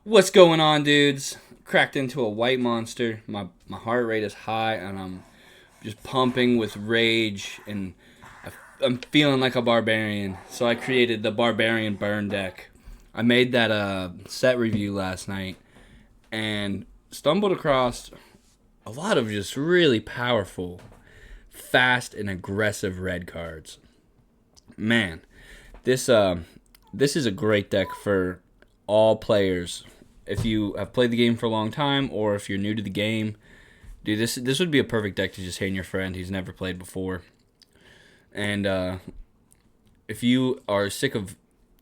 What's going on, dudes? Cracked into a white monster. My heart rate is high, and I'm just pumping with rage, and I'm feeling like a barbarian. So I created the Barbarian Burn deck. I made that set review last night, and stumbled across a lot of just really powerful, fast, and aggressive red cards. Man, this this is a great deck for all players. If you have played the game for a long time, or if you're new to the game, dude, this would be a perfect deck to just hand your friend who's never played before. And if you are sick of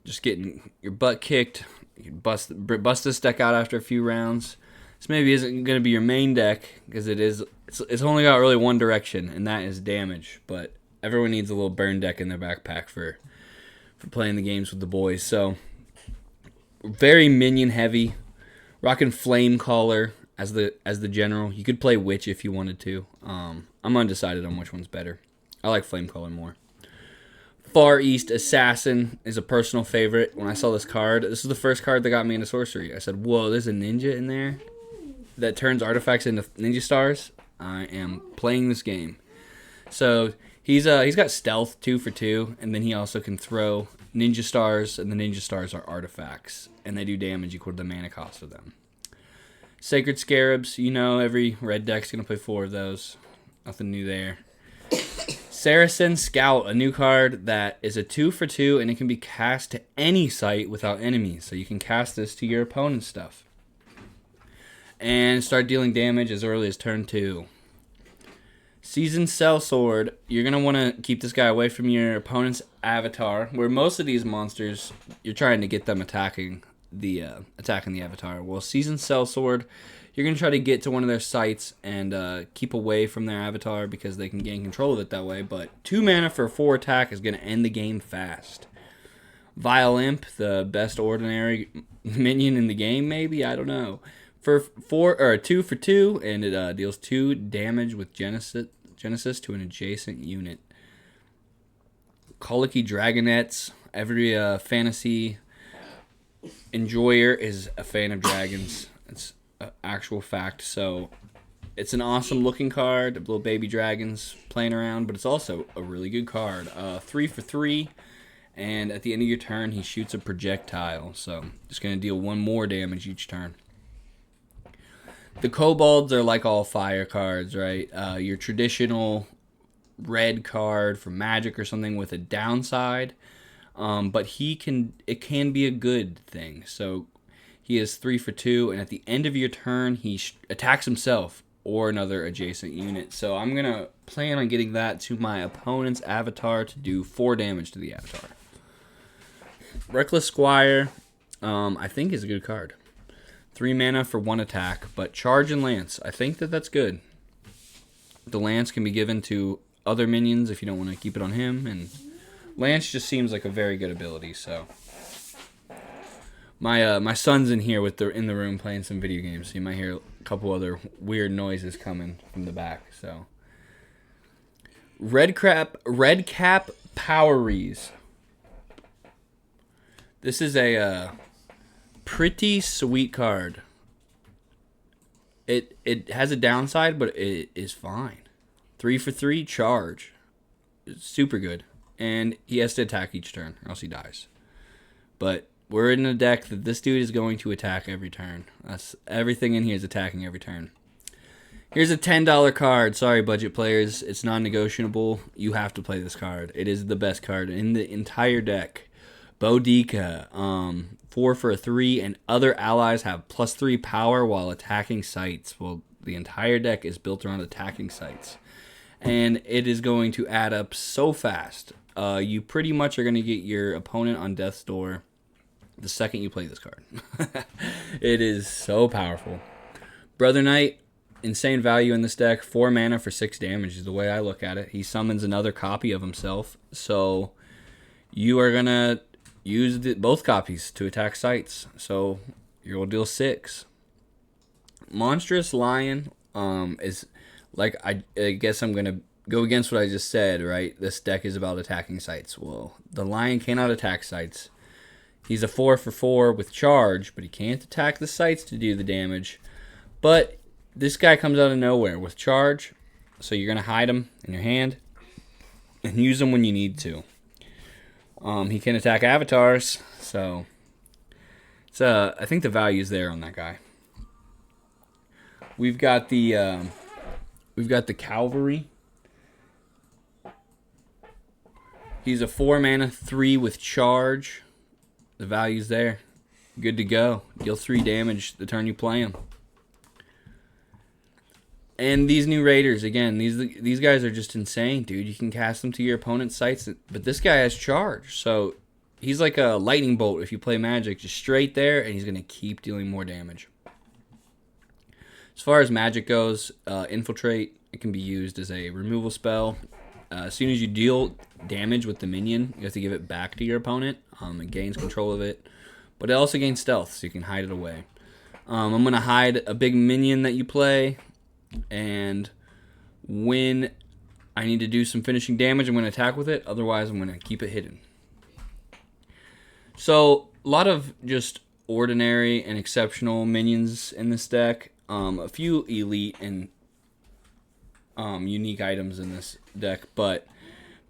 just getting your butt kicked, you can bust this deck out after a few rounds. This maybe isn't going to be your main deck because it's only got really one direction, and that is damage. But everyone needs a little burn deck in their backpack for playing the games with the boys. So very minion heavy. Rocking Flame Caller as the general. You could play Witch if you wanted to. I'm undecided on which one's better. I like Flame Caller more. Far East Assassin is a personal favorite. When I saw this card, this is the first card that got me into Sorcery. I said, whoa, there's a ninja in there that turns artifacts into ninja stars. I am playing this game. So he's got stealth 2 for 2, and then he also can throw ninja stars, and the ninja stars are artifacts, and they do damage equal to the mana cost of them. Sacred Scarabs, every red deck's gonna play 4 of those. Nothing new there. Saracen Scout, a new card that is a 2 for 2, and it can be cast to any site without enemies. So you can cast this to your opponent's stuff and start dealing damage as early as turn 2. Seasoned Sellsword, you're going to want to keep this guy away from your opponent's avatar, where most of these monsters, you're trying to get them attacking the avatar. Well, Seasoned Sellsword, you're going to try to get to one of their sites and keep away from their avatar because they can gain control of it that way. But 2 mana for 4 attack is going to end the game fast. Vile Imp, the best ordinary minion in the game, maybe? I don't know. For 2 for 2, and it deals 2 damage with Genesis to an adjacent unit. Colicky Dragonets. Every fantasy enjoyer is a fan of dragons. It's an actual fact. So it's an awesome looking card. Little baby dragons playing around, but it's also a really good card. 3 for 3. And at the end of your turn, he shoots a projectile. So it's going to deal 1 more damage each turn. The kobolds are like all fire cards, right? Your traditional red card for Magic or something with a downside, but it can be a good thing. So he is 3 for 2, and at the end of your turn, he attacks himself or another adjacent unit. So I'm gonna plan on getting that to my opponent's avatar to do 4 damage to the avatar. Reckless Squire, I think is a good card. 3 mana for 1 attack, but charge and lance. I think that's good. The lance can be given to other minions if you don't want to keep it on him, and lance just seems like a very good ability. So my son's in here in the room playing some video games. So you might hear a couple other weird noises coming from the back. So Red Cap Poweries. This is a pretty sweet card. It has a downside, but it is fine. 3 for 3, charge. It's super good. And he has to attack each turn, or else he dies. But we're in a deck that this dude is going to attack every turn. Everything in here is attacking every turn. Here's a $10 card. Sorry, budget players. It's non-negotiable. You have to play this card. It is the best card in the entire deck. Bodika, 4 for a 3, and other allies have +3 power while attacking sites. Well, the entire deck is built around attacking sites, and it is going to add up so fast. You pretty much are going to get your opponent on death's door the second you play this card. It is so powerful. Brother Knight, insane value in this deck. 4 mana for 6 damage is the way I look at it. He summons another copy of himself, so you are going to use both copies to attack sites, so you'll deal 6. Monsterous Lion is like, I guess I'm gonna go against what I just said, right? This deck is about attacking sites. Well, the lion cannot attack sites. He's a 4 for 4 with charge, but he can't attack the sites to do the damage. But this guy comes out of nowhere with charge, so you're going to hide him in your hand and use him when you need to. He can attack avatars, so it's I think the value's there on that guy. We've got the Calvary. He's a 4 mana 3 with charge. The value's there. Good to go. Deal 3 damage the turn you play him. And these new raiders, again, these guys are just insane, dude. You can cast them to your opponent's sites, but this guy has charge, so he's like a lightning bolt if you play Magic, just straight there, and he's going to keep dealing more damage. As far as Magic goes, Infiltrate, it can be used as a removal spell. As soon as you deal damage with the minion, you have to give it back to your opponent. It gains control of it. But it also gains stealth, so you can hide it away. I'm going to hide a big minion that you play, and when I need to do some finishing damage, I'm going to attack with it. Otherwise, I'm going to keep it hidden. So, a lot of just ordinary and exceptional minions in this deck. A few elite and unique items in this deck, but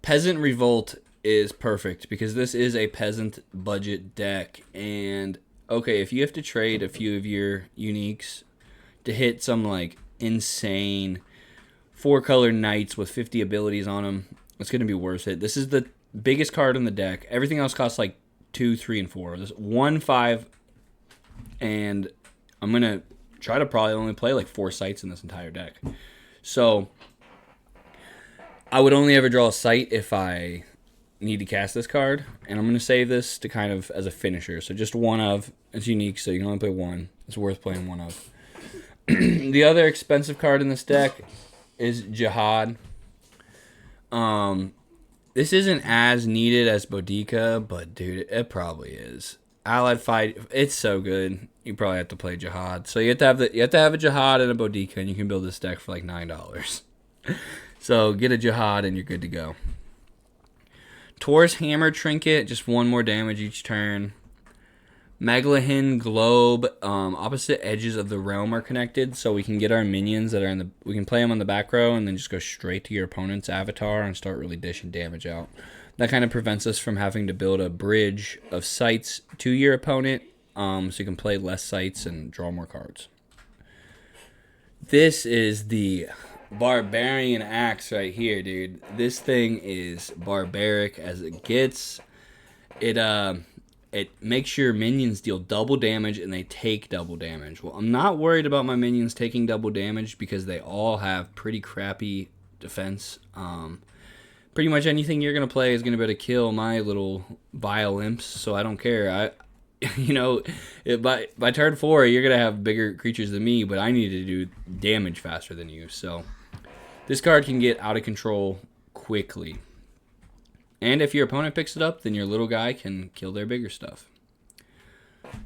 Peasant Revolt is perfect because this is a peasant budget deck. And okay, if you have to trade a few of your uniques to hit some like insane 4-color knights with 50 abilities on them, it's going to be worth it. This is the biggest card in the deck. Everything else costs like 2, 3, and 4. This 1, 5, and I'm going to try to probably only play like 4 sites in this entire deck. So I would only ever draw a site if I need to cast this card, and I'm going to save this to kind of as a finisher. So just one of. It's unique, so you can only play one. It's worth playing one of. The other expensive card in this deck is Jihad. This isn't as needed as Bodika, but dude, it probably is. Allied fight, it's so good. You probably have to play Jihad. So you have to have a Jihad and a Bodika, and you can build this deck for like $9. So get a Jihad and you're good to go. Taurus Hammer Trinket, just 1 more damage each turn. Megalahin Globe, opposite edges of the realm are connected, so we can get our minions that are we can play them on the back row and then just go straight to your opponent's avatar and start really dishing damage out. That kind of prevents us from having to build a bridge of sites to your opponent, so you can play less sites and draw more cards. This is the Barbarian Axe right here, dude. This thing is barbaric as it gets. It makes your minions deal double damage and they take double damage. Well, I'm not worried about my minions taking double damage because they all have pretty crappy defense. Pretty much anything you're going to play is going to be able to kill my little vile imps, so I don't care. By turn 4, you're going to have bigger creatures than me, but I need to do damage faster than you. So this card can get out of control quickly. And if your opponent picks it up, then your little guy can kill their bigger stuff.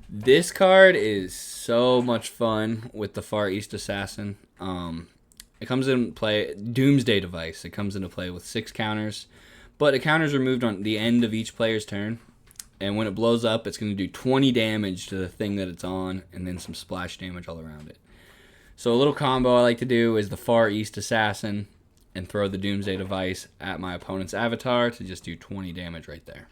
This card is so much fun with the Far East Assassin. It comes into play, Doomsday Device. It comes into play with 6 counters, but a counter is removed on the end of each player's turn. And when it blows up, it's going to do 20 damage to the thing that it's on, and then some splash damage all around it. So a little combo I like to do is the Far East Assassin and throw the Doomsday Device at my opponent's avatar to just do 20 damage right there.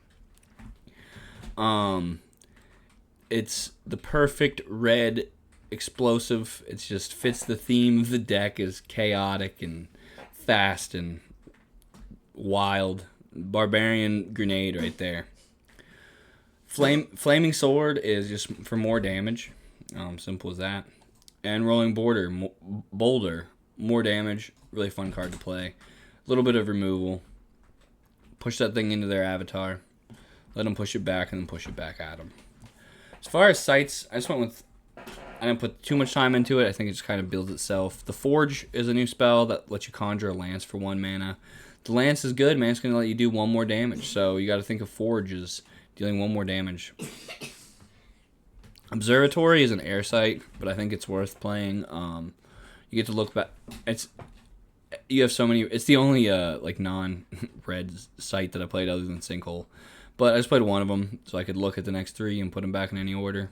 It's the perfect red explosive. It just fits the theme of the deck, is chaotic and fast and wild. Barbarian Grenade right there. Flaming Sword is just for more damage. Simple as that. And Rolling Boulder, more damage. Really fun card to play. A little bit of removal. Push that thing into their avatar. Let them push it back and then push it back at them. As far as sites, I didn't put too much time into it. I think it just kind of builds itself. The Forge is a new spell that lets you conjure a lance for 1 mana. The lance is good, man. It's going to let you do 1 more damage. So you got to think of Forge as dealing 1 more damage. Observatory is an air site, but I think it's worth playing. You get to look back. You have so many. It's the only like non-red site that I played other than Sinkhole. But I just played one of them so I could look at the next 3 and put them back in any order.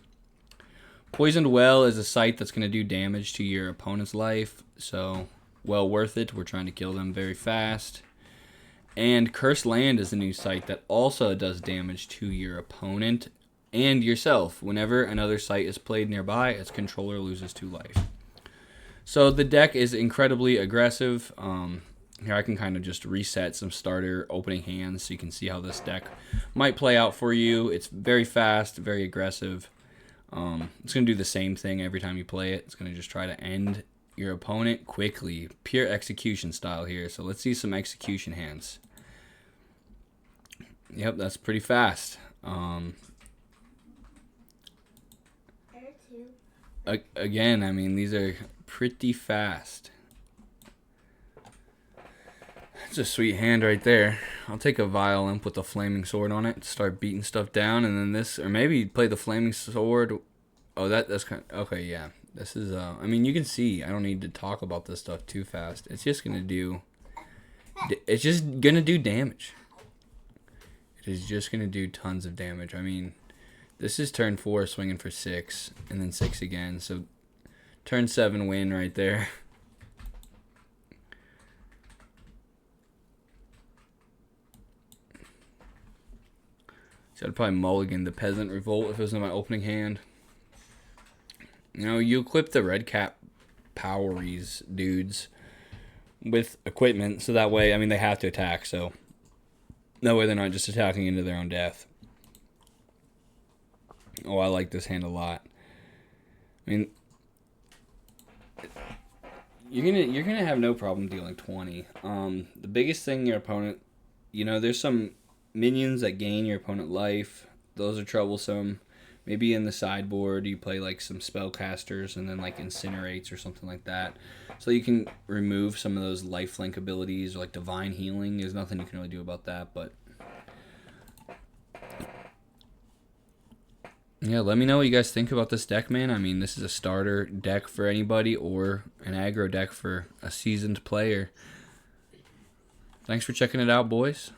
Poisoned Well is a site that's going to do damage to your opponent's life, so well worth it. We're trying to kill them very fast. And Cursland is a new site that also does damage to your opponent and yourself. Whenever another site is played nearby, its controller loses 2 life. So the deck is incredibly aggressive. Here I can kind of just reset some starter opening hands so you can see how this deck might play out for you. It's very fast, very aggressive. It's going to do the same thing every time you play it. It's going to just try to end your opponent quickly. Pure execution style here. So let's see some execution hands. Yep, that's pretty fast. Again, I mean, these are pretty fast. It's a sweet hand right there. I'll take a Violent with the Flaming Sword on it, start beating stuff down, and then this, or maybe play the Flaming Sword. Oh, that's kind of, okay, yeah. This is, I mean, you can see, I don't need to talk about this stuff too fast. It's just going to do, it's just going to do damage. It is just going to do tons of damage. I mean, this is turn 4, swinging for 6, and then 6 again. So, turn 7 win right there. So I'd probably mulligan the Peasant Revolt if it was in my opening hand. You know, you equip the red cap poweries dudes with equipment, so that way, I mean, they have to attack, so that way they're not just attacking into their own death. Oh, I like this hand a lot. I mean, you're gonna have no problem dealing 20. The biggest thing your opponent, you know, there's some minions that gain your opponent life. Those are troublesome. Maybe in the sideboard you play like some spellcasters and then like incinerates or something like that. So you can remove some of those lifelink abilities, or like divine healing. There's nothing you can really do about that, but yeah, let me know what you guys think about this deck, man. I mean, this is a starter deck for anybody or an aggro deck for a seasoned player. Thanks for checking it out, boys.